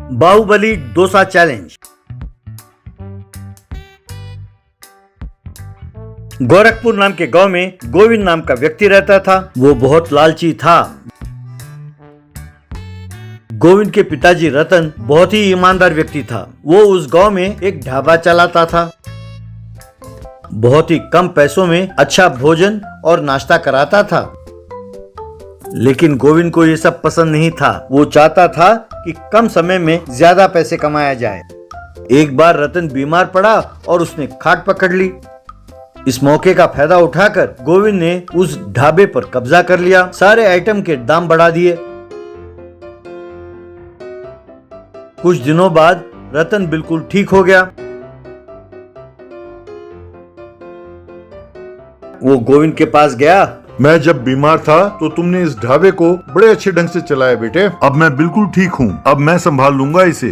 Baahubali dosa challenge. Gorakhpur नाम के गांव में गोविंद नाम का व्यक्ति रहता था। वो बहुत लालची था। गोविंद के पिताजी रतन बहुत ही ईमानदार व्यक्ति था। वो उस गांव में एक ढाबा चलाता था। बहुत ही कम पैसों में अच्छा भोजन और नाश्ता कराता था। लेकिन गोविंद को ये सब पसंद नहीं था। वो चाहता था कि कम समय में ज्यादा पैसे कमाया जाए। एक बार रतन बीमार पड़ा और उसने खाट पकड़ ली। इस मौके का फायदा उठाकर गोविंद ने उस ढाबे पर कब्जा कर लिया। सारे आइटम के दाम बढ़ा दिए। कुछ दिनों बाद रतन बिल्कुल ठीक हो गया। वो गोविंद के पास गया। मैं जब बीमार था तो तुमने इस ढाबे को बड़े अच्छे ढंग से चलाया बेटे। अब मैं बिल्कुल ठीक हूँ। अब मैं संभाल लूंगा इसे।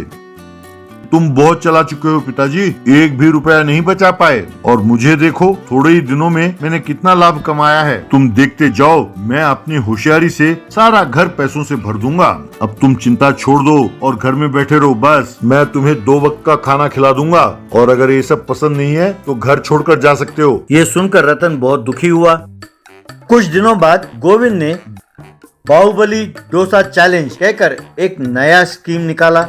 तुम बहुत चला चुके हो पिताजी, एक भी रुपया नहीं बचा पाए और मुझे देखो, थोड़े ही दिनों में मैंने कितना लाभ कमाया है। तुम देखते जाओ, मैं अपनी होशियारी से सारा घर पैसों से भर दूंगा। अब तुम चिंता छोड़ दो और घर में बैठे रहो। बस मैं तुम्हें 2 वक्त का खाना खिला दूंगा और अगर ये सब पसंद नहीं है तो घर छोड़कर जा सकते हो। ये सुनकर रतन बहुत दुखी हुआ। कुछ दिनों बाद गोविंद ने बाहुबली डोसा चैलेंज कहकर एक नया स्कीम निकाला।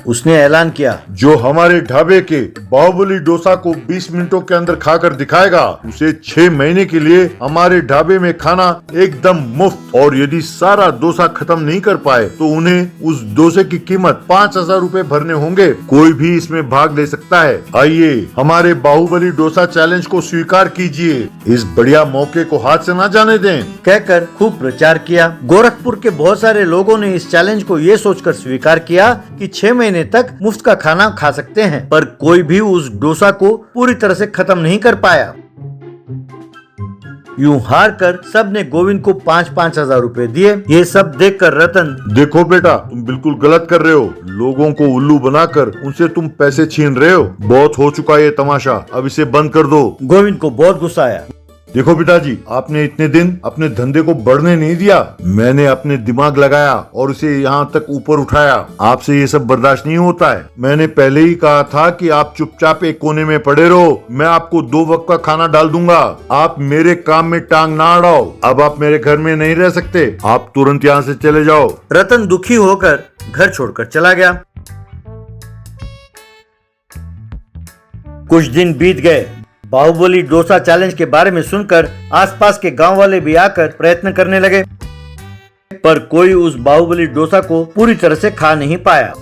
उसने ऐलान किया, जो हमारे ढाबे के बाहुबली डोसा को 20 मिनटों के अंदर खाकर दिखाएगा उसे 6 महीने के लिए हमारे ढाबे में खाना एकदम मुफ्त। और यदि सारा डोसा खत्म नहीं कर पाए तो उन्हें उस डोसे की कीमत 5,000 रूपए भरने होंगे। कोई भी इसमें भाग ले सकता है। आइए हमारे बाहुबली डोसा चैलेंज को स्वीकार कीजिए। इस बढ़िया मौके को हाथ से न जाने दें। कहकर खूब प्रचार किया। गोरखपुर के बहुत सारे लोगों ने इस चैलेंज को ये सोचकर स्वीकार किया कि 6 महीने तक मुफ्त का खाना खा सकते हैं, पर कोई भी उस डोसा को पूरी तरह से खत्म नहीं कर पाया। यूं हार कर सब ने गोविंद को 5-5 हजार रूपए दिए। ये सब देखकर रतन, देखो बेटा, तुम बिल्कुल गलत कर रहे हो। लोगों को उल्लू बनाकर उनसे तुम पैसे छीन रहे हो। बहुत हो चुका है ये तमाशा, अब इसे बंद कर दो। गोविंद को बहुत गुस्सा आया। देखो पिताजी, आपने इतने दिन अपने धंधे को बढ़ने नहीं दिया। मैंने अपने दिमाग लगाया और उसे यहाँ तक ऊपर उठाया। आपसे ये सब बर्दाश्त नहीं होता है। मैंने पहले ही कहा था कि आप चुपचाप एक कोने में पड़े रहो। मैं आपको 2 वक्त का खाना डाल दूंगा। आप मेरे काम में टांग ना अड़ाओ। अब आप मेरे घर में नहीं रह सकते। आप तुरंत यहाँ से चले जाओ। रतन दुखी होकर घर छोड़कर चला गया। कुछ दिन बीत गए। बाहुबली डोसा चैलेंज के बारे में सुनकर आसपास के गांव वाले भी आकर प्रयत्न करने लगे, पर कोई उस बाहुबली डोसा को पूरी तरह से खा नहीं पाया।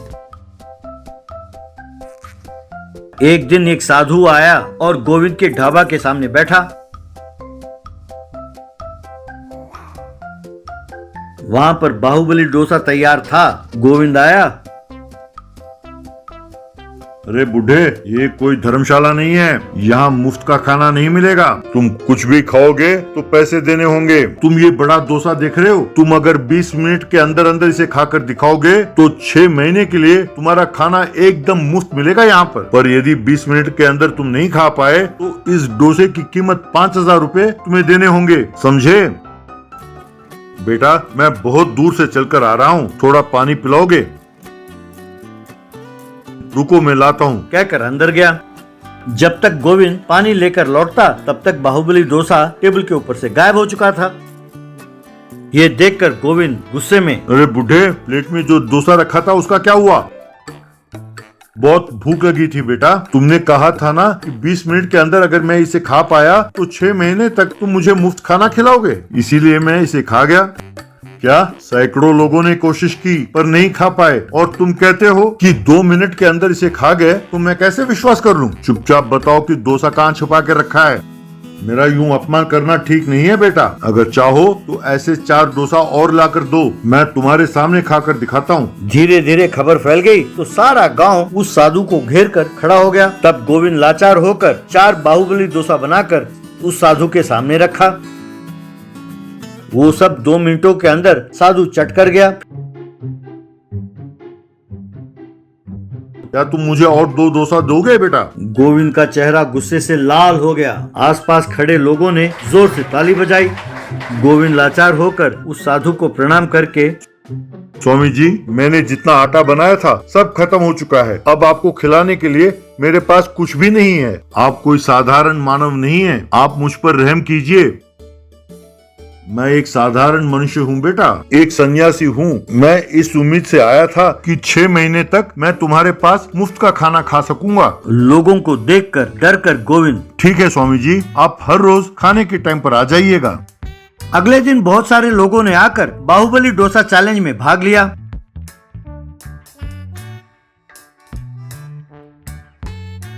एक दिन एक साधु आया और गोविंद के ढाबा के सामने बैठा। वहां पर बाहुबली डोसा तैयार था। गोविंद आया। अरे बूढ़े, ये कोई धर्मशाला नहीं है। यहाँ मुफ्त का खाना नहीं मिलेगा। तुम कुछ भी खाओगे तो पैसे देने होंगे। तुम ये बड़ा डोसा देख रहे हो? तुम अगर 20 मिनट के अंदर अंदर इसे खाकर दिखाओगे तो 6 महीने के लिए तुम्हारा खाना एकदम मुफ्त मिलेगा यहाँ पर यदि 20 मिनट के अंदर तुम नहीं खा पाए तो इस डोसे की कीमत 5,000 रूपए तुम्हें देने होंगे। समझे? बेटा, मैं बहुत दूर से चलकर आ रहा हूँ। थोड़ा पानी पिलाओगे? रुको, मैं लाता हूँ। कहकर अंदर गया। जब तक गोविंद पानी लेकर लौटता तब तक बाहुबली डोसा टेबल के ऊपर से गायब हो चुका था। ये देखकर गोविंद गुस्से में, अरे बूढ़े, प्लेट में जो डोसा रखा था उसका क्या हुआ? बहुत भूख लगी थी बेटा। तुमने कहा था ना कि 20 मिनट के अंदर अगर मैं इसे खा पाया तो 6 महीने तक तुम मुझे मुफ्त खाना खिलाओगे। इसीलिए मैं इसे खा गया। क्या सैकड़ों लोगों ने कोशिश की पर नहीं खा पाए और तुम कहते हो कि 2 मिनट के अंदर इसे खा गए? तो मैं कैसे विश्वास कर लूं? चुपचाप बताओ कि डोसा कहाँ छुपा के रखा है। मेरा यूं अपमान करना ठीक नहीं है बेटा। अगर चाहो तो ऐसे 4 डोसा और लाकर दो। मैं तुम्हारे सामने खाकर दिखाता हूँ। धीरे धीरे खबर फैल गई तो सारा गांव उस साधु को घेर कर खड़ा हो गया। तब गोविंद लाचार होकर 4 बाहुबली डोसा बनाकर उस साधु के सामने रखा। वो सब 2 मिनटों के अंदर साधु चट कर गया। क्या तुम मुझे और 2 डोसा दोगे बेटा? गोविंद का चेहरा गुस्से से लाल हो गया। आसपास खड़े लोगों ने जोर से ताली बजाई। गोविंद लाचार होकर उस साधु को प्रणाम करके स्वामी जी, मैंने जितना आटा बनाया था सब खत्म हो चुका है। अब आपको खिलाने के लिए मेरे पास कुछ भी नहीं है। आप कोई साधारण मानव नहीं है, आप मुझ पर रहम कीजिए। मैं एक साधारण मनुष्य हूँ बेटा, एक सन्यासी हूँ। मैं इस उम्मीद से आया था कि 6 महीने तक मैं तुम्हारे पास मुफ्त का खाना खा सकूंगा। लोगों को देखकर डरकर गोविंद, ठीक है स्वामी जी, आप हर रोज खाने के टाइम पर आ जाइएगा। अगले दिन बहुत सारे लोगों ने आकर बाहुबली डोसा चैलेंज में भाग लिया।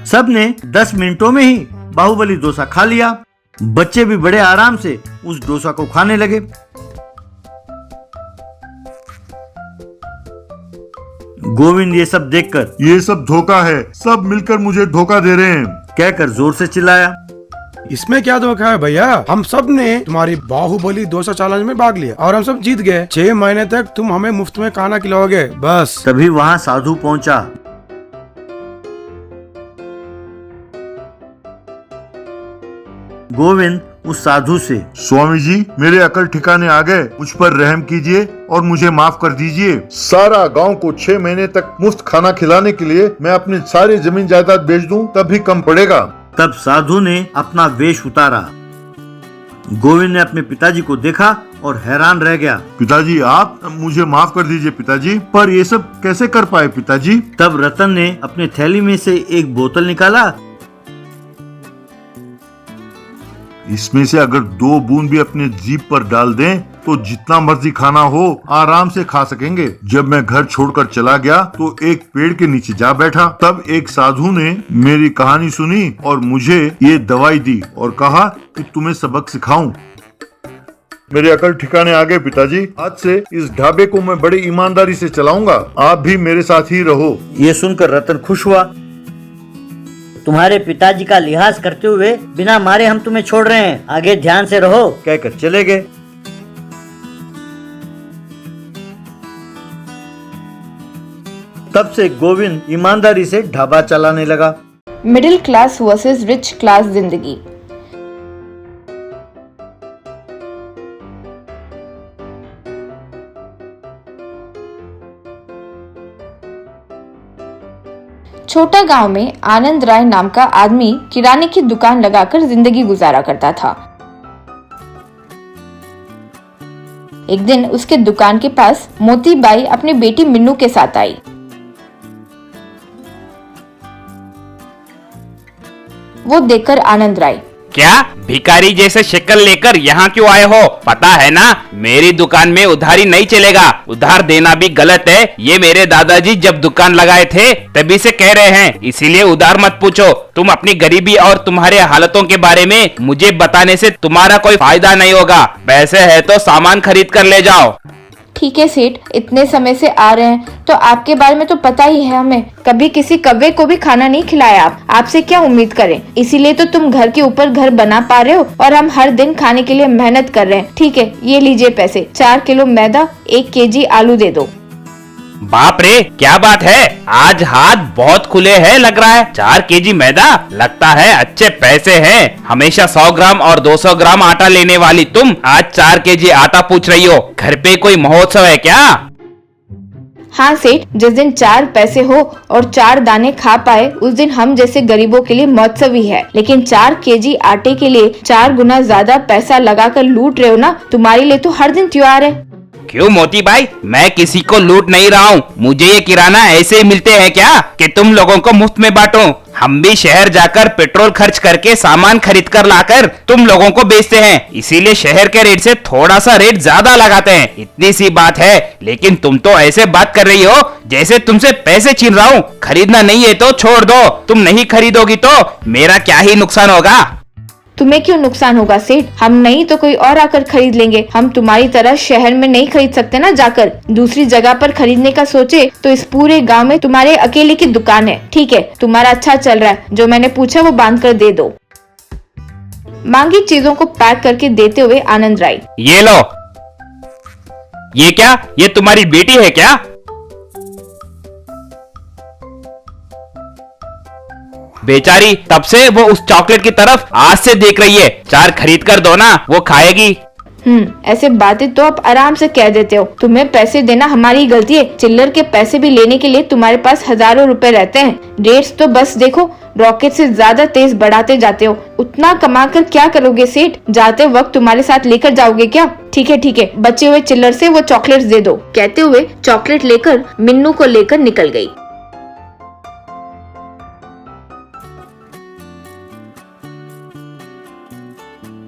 सबने 10 मिनटों में ही बाहुबली डोसा खा लिया। बच्चे भी बड़े आराम से उस डोसा को खाने लगे। गोविंद ये सब देखकर, ये सब धोखा है, सब मिलकर मुझे धोखा दे रहे हैं, कहकर जोर से चिल्लाया। इसमें क्या धोखा है भैया? हम सब ने तुम्हारी बाहुबली डोसा चैलेंज में भाग लिया और हम सब जीत गए। 6 महीने तक तुम हमें मुफ्त में खाना खिलाओगे बस। तभी वहाँ साधु पहुंचा। गोविंद उस साधु से, स्वामी जी, मेरे अकल ठिकाने आ गए, मुझ पर रहम कीजिए और मुझे माफ कर दीजिए। सारा गांव को 6 महीने तक मुफ्त खाना खिलाने के लिए मैं अपनी सारी जमीन जायदाद बेच दूं तब भी कम पड़ेगा। तब साधु ने अपना वेश उतारा। गोविंद ने अपने पिताजी को देखा और हैरान रह गया। पिताजी, आप मुझे माफ कर दीजिए पिताजी, पर ये सब कैसे कर पाए पिताजी? तब रतन ने अपने थैली में से एक बोतल निकाला। इसमें से अगर 2 बूंद भी अपने जीभ पर डाल दें तो जितना मर्जी खाना हो आराम से खा सकेंगे। जब मैं घर छोड़कर चला गया तो एक पेड़ के नीचे जा बैठा। तब एक साधु ने मेरी कहानी सुनी और मुझे ये दवाई दी और कहा कि तुम्हें सबक सिखाऊं। मेरे अकल ठिकाने आ गए पिताजी। आज से इस ढाबे को मैं बड़ी ईमानदारी से चलाऊंगा। आप भी मेरे साथ ही रहो। ये सुनकर रतन खुश हुआ। तुम्हारे पिताजी का लिहाज करते हुए बिना मारे हम तुम्हें छोड़ रहे हैं, आगे ध्यान से रहो, कहकर चले गए। तब से गोविंद ईमानदारी से ढाबा चलाने लगा। Middle class versus rich class जिंदगी। छोटा गांव में आनंद राय नाम का आदमी किराने की दुकान लगाकर जिंदगी गुजारा करता था। एक दिन उसके दुकान के पास मोती बाई अपनी बेटी मिन्नू के साथ आई। वो देखकर आनंद राय, क्या भिखारी जैसे शक्ल लेकर यहाँ क्यों आए हो? पता है ना, मेरी दुकान में उधारी नहीं चलेगा। उधार देना भी गलत है। ये मेरे दादाजी जब दुकान लगाए थे तभी से कह रहे हैं, इसीलिए उधार मत पूछो। तुम अपनी गरीबी और तुम्हारे हालतों के बारे में मुझे बताने से तुम्हारा कोई फायदा नहीं होगा। पैसे है तो सामान खरीद कर ले जाओ। ठीक है सेठ, इतने समय से आ रहे हैं तो आपके बारे में तो पता ही है हमें। कभी किसी कव्वे को भी खाना नहीं खिलाया आप, आपसे क्या उम्मीद करें? इसीलिए तो तुम घर के ऊपर घर बना पा रहे हो और हम हर दिन खाने के लिए मेहनत कर रहे हैं। ठीक है, ये लीजिए पैसे। 4 किलो मैदा, 1 केजी आलू दे दो। बाप रे, क्या बात है, आज हाथ बहुत खुले हैं लग रहा है। 4 केजी मैदा, लगता है अच्छे पैसे हैं। हमेशा 100 ग्राम और 200 ग्राम आटा लेने वाली तुम आज 4 केजी आटा पूछ रही हो। घर पे कोई महोत्सव है क्या? हाँ सेठ, जिस दिन 4 पैसे हो और 4 दाने खा पाए उस दिन हम जैसे गरीबों के लिए महोत्सव ही है। लेकिन 4 केजी आटे के लिए 4 गुना ज्यादा पैसा लगाकर लूट रहे हो ना, तुम्हारे लिए तो हर दिन त्योहार है। क्यों मोती भाई, मैं किसी को लूट नहीं रहा हूँ। मुझे ये किराना ऐसे ही मिलते हैं क्या कि तुम लोगों को मुफ्त में बांटूं? हम भी शहर जाकर पेट्रोल खर्च करके सामान खरीद कर लाकर तुम लोगों को बेचते हैं, इसीलिए शहर के रेट से थोड़ा सा रेट ज्यादा लगाते हैं। इतनी सी बात है, लेकिन तुम तो ऐसे बात कर रही हो जैसे तुमसे पैसे छीन रहा हूँ। खरीदना नहीं है तो छोड़ दो। तुम नहीं खरीदोगी तो मेरा क्या ही नुकसान होगा? तुम्हें क्यों नुकसान होगा सेठ? हम नहीं तो कोई और आकर खरीद लेंगे। हम तुम्हारी तरह शहर में नहीं खरीद सकते ना, जाकर दूसरी जगह पर खरीदने का सोचे तो इस पूरे गांव में तुम्हारे अकेले की दुकान है। ठीक है, तुम्हारा अच्छा चल रहा है, जो मैंने पूछा वो बांध कर दे दो। मांगी चीजों को पैक करके देते हुए आनंद राय, ये लो। ये क्या, ये तुम्हारी बेटी है क्या? बेचारी तब से वो उस चॉकलेट की तरफ आज से देख रही है। 4 खरीद कर दो ना, वो खाएगी। ऐसे बातें तो आप आराम से कह देते हो। तुम्हें पैसे देना हमारी ही गलती है। चिल्लर के पैसे भी लेने के लिए तुम्हारे पास हजारों रुपए रहते हैं। रेट्स तो बस देखो, रॉकेट से ज्यादा तेज बढ़ाते जाते हो। उतना कमा कर क्या करोगे सेठ? जाते वक्त तुम्हारे साथ लेकर जाओगे क्या? ठीक है, बचे हुए चिल्लर से वो चॉकलेट्स दे दो। कहते हुए चॉकलेट लेकर मिन्नू को लेकर निकल गई।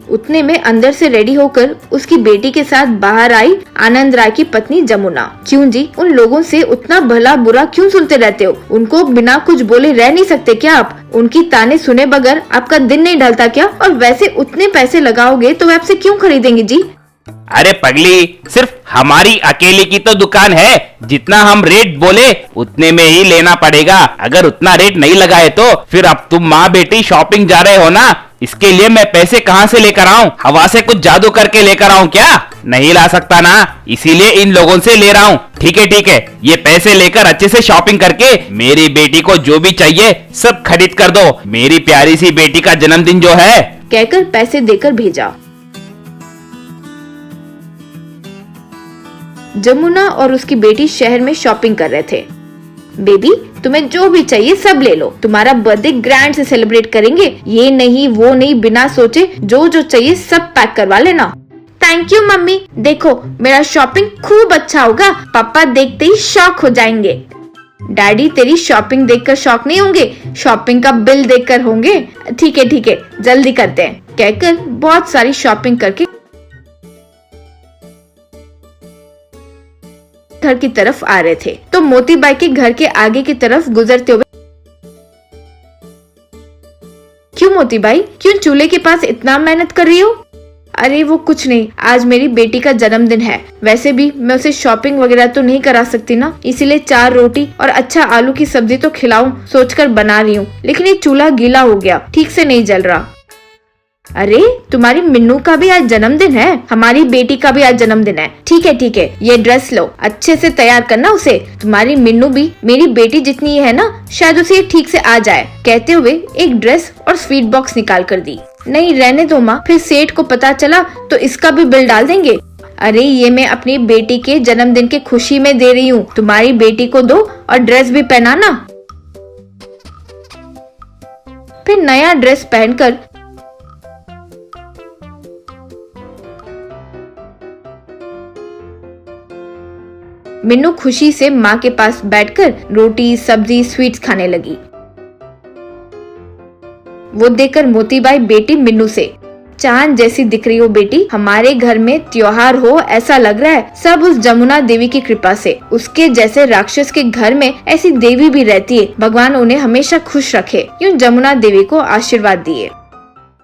उतने में अंदर से रेडी होकर उसकी बेटी के साथ बाहर आई आनंद राय की पत्नी जमुना। क्यों जी, उन लोगों से उतना भला बुरा क्यों सुनते रहते हो? उनको बिना कुछ बोले रह नहीं सकते क्या आप? उनकी ताने सुने बगैर आपका दिन नहीं ढलता क्या? और वैसे उतने पैसे लगाओगे तो वे आपसे क्यों खरीदेंगे जी? अरे पगली, सिर्फ हमारी अकेले की तो दुकान है। जितना हम रेट बोले उतने में ही लेना पड़ेगा। अगर उतना रेट नहीं लगाए तो फिर अब तुम माँ बेटी शॉपिंग जा रहे हो ना, इसके लिए मैं पैसे कहाँ से लेकर आऊं? हवा से कुछ जादू करके लेकर आऊं क्या? नहीं ला सकता ना, इसीलिए इन लोगों से ले रहा हूँ। ठीक है, ये पैसे लेकर अच्छे से शॉपिंग करके मेरी बेटी को जो भी चाहिए सब खरीद कर दो। मेरी प्यारी सी बेटी का जन्मदिन जो है। कहकर पैसे देकर भेजा। जमुना और उसकी बेटी शहर में शॉपिंग कर रहे थे। बेबी, तुम्हें जो भी चाहिए सब ले लो। तुम्हारा बर्थडे ग्रैंड से सेलिब्रेट करेंगे। ये नहीं वो नहीं, बिना सोचे जो जो चाहिए सब पैक करवा लेना। Thank you mummy. देखो मेरा शॉपिंग खूब अच्छा होगा। पापा देखते ही शॉक हो जाएंगे। डैडी तेरी शॉपिंग देखकर शॉक नहीं होंगे, शॉपिंग का बिल देखकर होंगे। ठीक है, जल्दी करते हैं। कहकर बहुत सारी शॉपिंग करके घर की तरफ आ रहे थे तो मोती बाई के घर के आगे की तरफ गुजरते हुए, क्यों मोती बाई, क्यों चूल्हे के पास इतना मेहनत कर रही हो? अरे वो कुछ नहीं, आज मेरी बेटी का जन्मदिन है। वैसे भी मैं उसे शॉपिंग वगैरह तो नहीं करा सकती ना, इसीलिए 4 रोटी और अच्छा आलू की सब्जी तो खिलाऊं सोचकर बना रही हूँ। लेकिन ये चूल्हा गीला हो गया, ठीक से नहीं जल रहा। अरे तुम्हारी मिन्नू का भी आज जन्मदिन है, हमारी बेटी का भी आज जन्मदिन है। ठीक है, ये ड्रेस लो, अच्छे से तैयार करना उसे। तुम्हारी मिन्नू भी मेरी बेटी जितनी है ना, शायद उसे ठीक से आ जाए। कहते हुए एक ड्रेस और स्वीट बॉक्स निकाल कर दी। नहीं रहने दो माँ, फिर सेठ को पता चला तो इसका भी बिल डाल देंगे। अरे ये मैं अपनी बेटी के जन्मदिन की खुशी में दे रही हूँ, तुम्हारी बेटी को दो और ड्रेस भी पहनाना। फिर नया ड्रेस पहनकर मिन्नू खुशी से माँ के पास बैठकर रोटी सब्जी स्वीट्स खाने लगी। वो देखकर मोतीबाई बेटी मिन्नू से, चांद जैसी दिख रही हो बेटी, हमारे घर में त्योहार हो ऐसा लग रहा है, सब उस जमुना देवी की कृपा से। उसके जैसे राक्षस के घर में ऐसी देवी भी रहती है, भगवान उन्हें हमेशा खुश रखे। यूं जमुना देवी को आशीर्वाद दिए।